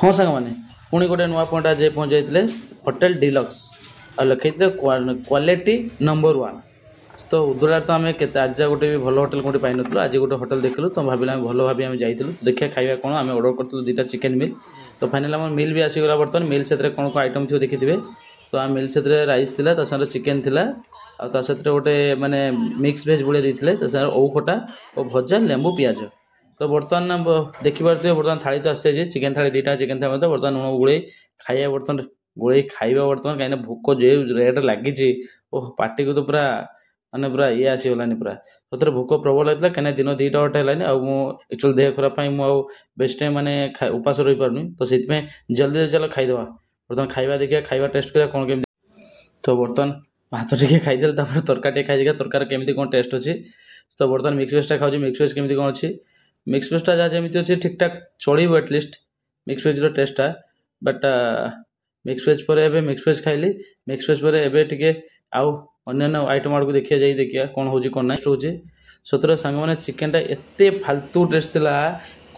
हाँ सांग मैंने पुणी गोटे नुआ पॉइंट आज पहुँच जाते होटेल डिलक्स और लिखाई क्वालिटी नंबर वन। तो उदुला तो आम के आज गोटे भी भल होटेल कौटे पाई नु आज गोटे होटेल देखलु तो भाविल भल भाव आम जाइलु देखिए खाଇବା कौन आम अर्डर करूँ दुईटा चिकेन मिल तो फाइनाल आम मिल भी आसीगला बर्तमान मिल से कौन कौन आइटम थी देखिए तो आम मिल से राइस थी चिकेन थी आते गोटे माने मिक्स भेज बुड़े देते औ खटा और भजा लेंबू पिज तो बर्तमान देखिपे बर्तमान थाली तो आसी चिकेन थाली दुईटा चिकेन थाली बर्तमान लुण गोड़े खाଇବା बर्तमान गोड़े खाଇବା बर्तमान कहीं भोक जो रेट लगी ओह पार्टी को तो पूरा माने पूरा ये आसीगलानी पूरा सतरे भोक प्रबल होता कहीं दिन दुईटा अटे है एक्चुअली देह खराब मुझे बेस्ट टाइम माने उपास रही पार्नी तो से जल्दी चलो खाईदे बर्तमान खाଇବା देखिए खाଇବା टेस्ट करा कौन केमी तो बर्तमान भात टे खाईदे तरकारी टे खाई तरकारी केमी कौन टेस्ट अच्छी तो बर्तमान मिक्स वेज टा खाऊँ मिक्स वेज केमी कौन अच्छी मिक्स वेजटा जहाँ जमी अच्छे ठीक ठाक चलो एटलिस्ट मिक्स वेज टेस्टा बट मिक्स वेज पर एबे मिक्स वेज खाइली मिक्स वेज पर एबे टिके आउ अन्य आइटम आड़ को देखिए जाई देखिए कौन हो कौन ना हो सतरे सांग मैंने चिकेनटा एते फालतू टेस्ट थिला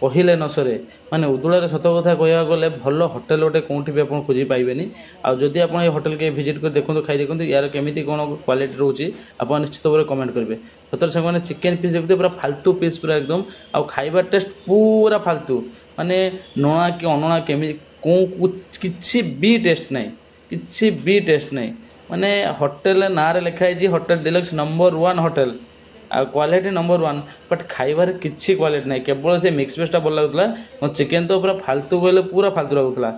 कहले न सरे माने उदुलार सत कथा कह गले भल होटेल गोटे कौटी भी आप खोजी पाइबेनी आदि आप होटेल के विजिट कर देखो खाई देखो यार केमी कौन क्वालिटी रोचे आप निश्चित भाव कमेंट करेंगे सतर से चिकेन पीस देखते पूरा फालतू पीस पूरा एकदम आउ खाइबा टेस्ट पूरा फालतू माने नणा कि अनणा केमी कौन किसी भी टेस्ट नहीं किसी भी टेस्ट नहीं माने होटेल ना लिखाई hotel deluxe number one hotel आ क्वालिटी नंबर वन बट खाइबार किसी क्वालिटी नहीं केवल से मिक्स वेजटा भल लगुला चिकेन तो पूरा फालतू कहले पूरा फालतू लगुला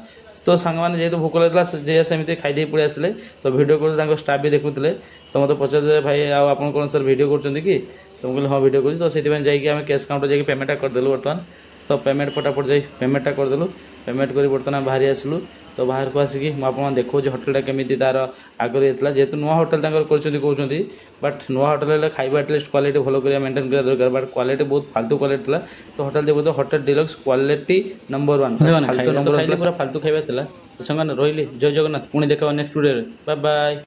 तो सांग मैंने जेहतु भोक लगता जे सेमती खाई पड़े आसिले तो भिडियो कर स्टाफ भी देखुले तो मतलब पचारे भाई आप कौन सर भिडियो कर तो मुझे हाँ भिडियो कर तो से जाइए कैश काउंटर जाकि पेमेंटा करदेलु बर्तमान तो पेमेंट फटाफट जाई पेमेंटा करदेलु पेमेंट कर बर्तमान बाहरी आसलु तो बाहर को आसिकी मुझे देखो होटेलटा केमी तार आगे होता जेहतु नुआ होटेल कहते बट नुआ होटेल खाଇବା एटलिस्ट क्वालिटी भल कर मेंटेन करा दरकार बट क्वालिटी बहुत फालतू क्वालिटी था तो होटेल देखो hotel deluxe quality number one फालतू नंबर पूरा फालतू खाଇବା था रही जय जगन्नाथ पुणी देखा नेक्स्ट वीडियो बाय बाय।